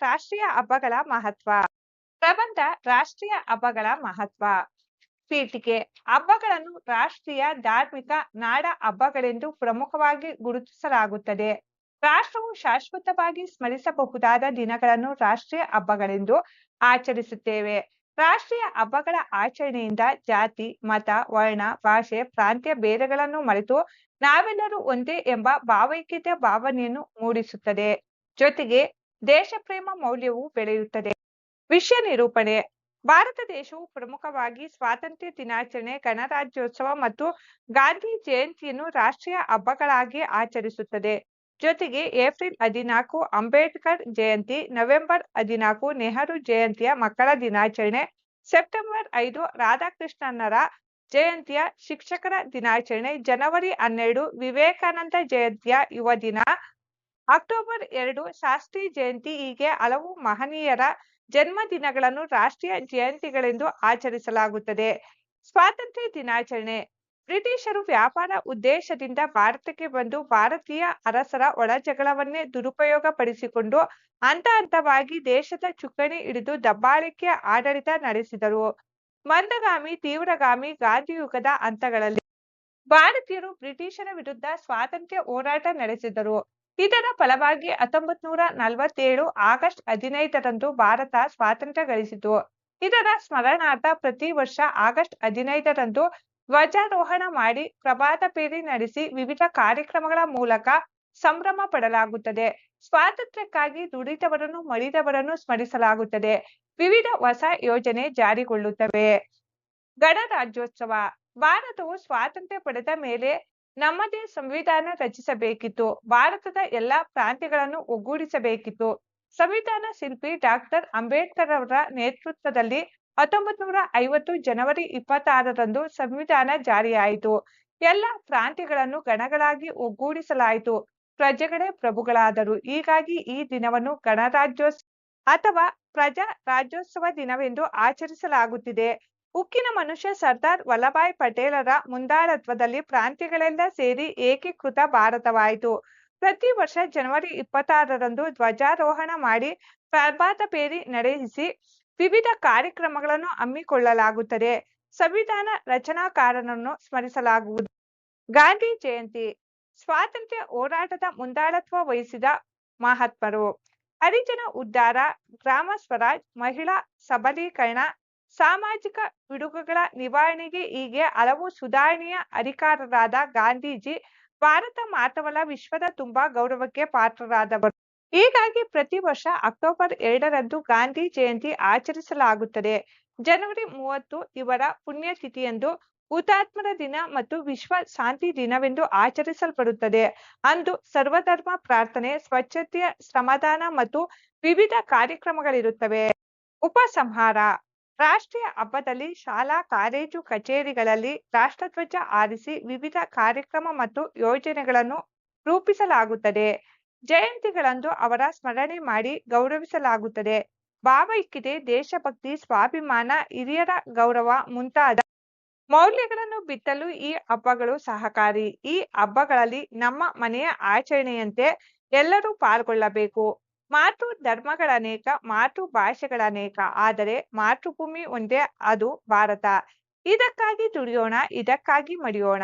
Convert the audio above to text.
ರಾಷ್ಟ್ರೀಯ ಹಬ್ಬಗಳ ಮಹತ್ವ. ಪ್ರಬಂಧ ರಾಷ್ಟ್ರೀಯ ಹಬ್ಬಗಳ ಮಹತ್ವ. ಪೀಠಿಕೆ ಹಬ್ಬಗಳನ್ನು ರಾಷ್ಟ್ರೀಯ ಧಾರ್ಮಿಕ ನಾಡ ಹಬ್ಬಗಳೆಂದು ಪ್ರಮುಖವಾಗಿ ಗುರುತಿಸಲಾಗುತ್ತದೆ. ರಾಷ್ಟ್ರವು ಶಾಶ್ವತವಾಗಿ ಸ್ಮರಿಸಬಹುದಾದ ದಿನಗಳನ್ನು ರಾಷ್ಟ್ರೀಯ ಹಬ್ಬಗಳೆಂದು ಆಚರಿಸುತ್ತೇವೆ. ರಾಷ್ಟ್ರೀಯ ಹಬ್ಬಗಳ ಆಚರಣೆಯಿಂದ ಜಾತಿ, ಮತ, ವರ್ಣ, ಭಾಷೆ, ಪ್ರಾಂತ್ಯ ಭೇದಗಳನ್ನು ಮರೆತು ನಾವೆಲ್ಲರೂ ಒಂದೇ ಎಂಬ ಭಾವೈಕ್ಯತೆ ಭಾವನೆಯನ್ನು ಮೂಡಿಸುತ್ತದೆ. ಜೊತೆಗೆ ದೇಶ ಪ್ರೇಮ ಮೌಲ್ಯವು ಬೆಳೆಯುತ್ತದೆ. ವಿಷಯ ನಿರೂಪಣೆ. ಭಾರತ ದೇಶವು ಪ್ರಮುಖವಾಗಿ ಸ್ವಾತಂತ್ರ್ಯ ದಿನಾಚರಣೆ, ಗಣರಾಜ್ಯೋತ್ಸವ ಮತ್ತು ಗಾಂಧಿ ಜಯಂತಿಯನ್ನು ರಾಷ್ಟ್ರೀಯ ಹಬ್ಬಗಳಾಗಿ ಆಚರಿಸುತ್ತದೆ. ಜೊತೆಗೆ ಏಪ್ರಿಲ್ 14 ಅಂಬೇಡ್ಕರ್ ಜಯಂತಿ, ನವೆಂಬರ್ 14 ನೆಹರು ಜಯಂತಿಯ ಮಕ್ಕಳ ದಿನಾಚರಣೆ, ಸೆಪ್ಟೆಂಬರ್ 5 ರಾಧಾಕೃಷ್ಣನ್ನರ ಜಯಂತಿಯ ಶಿಕ್ಷಕರ ದಿನಾಚರಣೆ, ಜನವರಿ 12 ವಿವೇಕಾನಂದ ಜಯಂತಿಯ ಯುವ ದಿನ, ಅಕ್ಟೋಬರ್ 2 ಶಾಸ್ತ್ರಿ ಜಯಂತಿ ಹೀಗೆ ಹಲವು ಮಹನೀಯರ ಜನ್ಮ ದಿನಗಳನ್ನು ರಾಷ್ಟ್ರೀಯ ಜಯಂತಿಗಳೆಂದು ಆಚರಿಸಲಾಗುತ್ತದೆ. ಸ್ವಾತಂತ್ರ್ಯ ದಿನಾಚರಣೆ. ಬ್ರಿಟಿಷರು ವ್ಯಾಪಾರ ಉದ್ದೇಶದಿಂದ ಭಾರತಕ್ಕೆ ಬಂದು ಭಾರತೀಯ ಅರಸರ ಒಳಜಗಳವನ್ನೇ ದುರುಪಯೋಗಪಡಿಸಿಕೊಂಡು ಹಂತವಾಗಿ ದೇಶದ ಚುಕ್ಕಾಣಿ ಹಿಡಿದು ದಬ್ಬಾಳಿಕೆಯ ಆಡಳಿತ ನಡೆಸಿದರು. ಮಂದಗಾಮಿ, ತೀವ್ರಗಾಮಿ ಗಾಂಧಿಯುಗದ ಹಂತಗಳಲ್ಲಿ ಭಾರತೀಯರು ಬ್ರಿಟಿಷರ ವಿರುದ್ಧ ಸ್ವಾತಂತ್ರ್ಯ ಹೋರಾಟ ನಡೆಸಿದರು. ಇದರ ಫಲವಾಗಿ 1947 ಆಗಸ್ಟ್ 15ರಂದು ಭಾರತ ಸ್ವಾತಂತ್ರ್ಯ ಗಳಿಸಿತು. ಇದರ ಸ್ಮರಣಾರ್ಥ ಪ್ರತಿ ವರ್ಷ ಆಗಸ್ಟ್ 15ರಂದು ಧ್ವಜಾರೋಹಣ ಮಾಡಿ, ಪ್ರಭಾತ ಪೇರಿ ನಡೆಸಿ, ವಿವಿಧ ಕಾರ್ಯಕ್ರಮಗಳ ಮೂಲಕ ಸಂಭ್ರಮ ಪಡಲಾಗುತ್ತದೆ. ಸ್ವಾತಂತ್ರ್ಯಕ್ಕಾಗಿ ದುಡಿದವರನ್ನು, ಮಡಿದವರನ್ನು ಸ್ಮರಿಸಲಾಗುತ್ತದೆ. ವಿವಿಧ ಹೊಸ ಯೋಜನೆ ಜಾರಿಗೊಳ್ಳುತ್ತವೆ. ಗಣರಾಜ್ಯೋತ್ಸವ. ಭಾರತವು ಸ್ವಾತಂತ್ರ್ಯ ಪಡೆದ ಮೇಲೆ ನಮ್ಮದೇ ಸಂವಿಧಾನ ರಚಿಸಬೇಕಿತ್ತು. ಭಾರತದ ಎಲ್ಲಾ ಪ್ರಾಂತ್ಯಗಳನ್ನು ಒಗ್ಗೂಡಿಸಬೇಕಿತ್ತು. ಸಂವಿಧಾನ ಶಿಲ್ಪಿ ಡಾಕ್ಟರ್ ಅಂಬೇಡ್ಕರ್ ಅವರ ನೇತೃತ್ವದಲ್ಲಿ 1950 ಜನವರಿ 26ರಂದು ಸಂವಿಧಾನ ಜಾರಿಯಾಯಿತು. ಎಲ್ಲ ಪ್ರಾಂತ್ಯಗಳನ್ನು ಗಣಗಳಾಗಿ ಒಗ್ಗೂಡಿಸಲಾಯಿತು. ಪ್ರಜೆಗಳೇ ಪ್ರಭುಗಳಾದರು. ಹೀಗಾಗಿ ಈ ದಿನವನ್ನು ಗಣರಾಜ್ಯೋತ್ಸವ ಅಥವಾ ಪ್ರಜಾ ರಾಜ್ಯೋತ್ಸವ ದಿನವೆಂದು ಆಚರಿಸಲಾಗುತ್ತಿದೆ. ಉಕ್ಕಿನ ಮನುಷ್ಯ ಸರ್ದಾರ್ ವಲ್ಲಭಾಯ್ ಪಟೇಲರ ಮುಂದಾಳತ್ವದಲ್ಲಿ ಪ್ರಾಂತ್ಯಗಳೆಲ್ಲ ಸೇರಿ ಏಕೀಕೃತ ಭಾರತವಾಯಿತು. ಪ್ರತಿ ವರ್ಷ ಜನವರಿ 26ರಂದು ಧ್ವಜಾರೋಹಣ ಮಾಡಿ, ಪ್ರಭಾತ ಪೇರಿ ನಡೆಸಿ, ವಿವಿಧ ಕಾರ್ಯಕ್ರಮಗಳನ್ನು ಹಮ್ಮಿಕೊಳ್ಳಲಾಗುತ್ತದೆ. ಸಂವಿಧಾನ ರಚನಾಕಾರನನ್ನು ಸ್ಮರಿಸಲಾಗುವುದು. ಗಾಂಧಿ ಜಯಂತಿ. ಸ್ವಾತಂತ್ರ್ಯ ಹೋರಾಟದ ಮುಂದಾಳತ್ವ ವಹಿಸಿದ ಮಹಾತ್ಮರು. ಹರಿಜನ ಉದ್ಧಾರ, ಗ್ರಾಮ ಸ್ವರಾಜ್, ಮಹಿಳಾ ಸಬಲೀಕರಣ, ಸಾಮಾಜಿಕ ಪಿಡುಗುಗಳ ನಿವಾರಣೆಗೆ ಹೀಗೆ ಹಲವು ಸುಧಾರಣೆಯ ಹರಿಕಾರರಾದ ಗಾಂಧೀಜಿ ಭಾರತ ಮಾತ್ರವಲ್ಲ ವಿಶ್ವದ ತುಂಬಾ ಗೌರವಕ್ಕೆ ಪಾತ್ರರಾದವರು. ಹೀಗಾಗಿ ಪ್ರತಿ ವರ್ಷ ಅಕ್ಟೋಬರ್ 2ರಂದು ಗಾಂಧಿ ಜಯಂತಿ ಆಚರಿಸಲಾಗುತ್ತದೆ. ಜನವರಿ 30 ಇವರ ಪುಣ್ಯತಿಥಿಯಂದು ಹುತಾತ್ಮರ ದಿನ ಮತ್ತು ವಿಶ್ವ ಶಾಂತಿ ದಿನವೆಂದು ಆಚರಿಸಲ್ಪಡುತ್ತದೆ. ಅಂದು ಸರ್ವಧರ್ಮ ಪ್ರಾರ್ಥನೆ, ಸ್ವಚ್ಛತೆಯ ಶ್ರಮದಾನ ಮತ್ತು ವಿವಿಧ ಕಾರ್ಯಕ್ರಮಗಳಿರುತ್ತವೆ. ಉಪಸಂಹಾರ. ರಾಷ್ಟ್ರೀಯ ಹಬ್ಬದಲ್ಲಿ ಶಾಲಾ, ಕಾಲೇಜು, ಕಚೇರಿಗಳಲ್ಲಿ ರಾಷ್ಟ್ರಧ್ವಜ ಹಾರಿಸಿ ವಿವಿಧ ಕಾರ್ಯಕ್ರಮ ಮತ್ತು ಯೋಜನೆಗಳನ್ನು ರೂಪಿಸಲಾಗುತ್ತದೆ. ಜಯಂತಿಗಳಂದು ಅವರ ಸ್ಮರಣೆ ಮಾಡಿ ಗೌರವಿಸಲಾಗುತ್ತದೆ. ಭಾವೈಕ್ಯತೆ, ದೇಶಭಕ್ತಿ, ಸ್ವಾಭಿಮಾನ, ಹಿರಿಯರ ಗೌರವ ಮುಂತಾದ ಮೌಲ್ಯಗಳನ್ನು ಬಿತ್ತಲು ಈ ಹಬ್ಬಗಳು ಸಹಕಾರಿ. ಈ ಹಬ್ಬಗಳಲ್ಲಿ ನಮ್ಮ ಮನೆಯ ಆಚರಣೆಯಂತೆ ಎಲ್ಲರೂ ಪಾಲ್ಗೊಳ್ಳಬೇಕು. ಮಾತೃ ಧರ್ಮಗಳನೇಕ, ಮಾತೃ ಭಾಷೆಗಳನೇಕ, ಆದರೆ ಮಾತೃಭೂಮಿ ಒಂದೇ, ಅದು ಭಾರತ. ಇದಕ್ಕಾಗಿ ದುಡಿಯೋಣ, ಇದಕ್ಕಾಗಿ ಮಡಿಯೋಣ.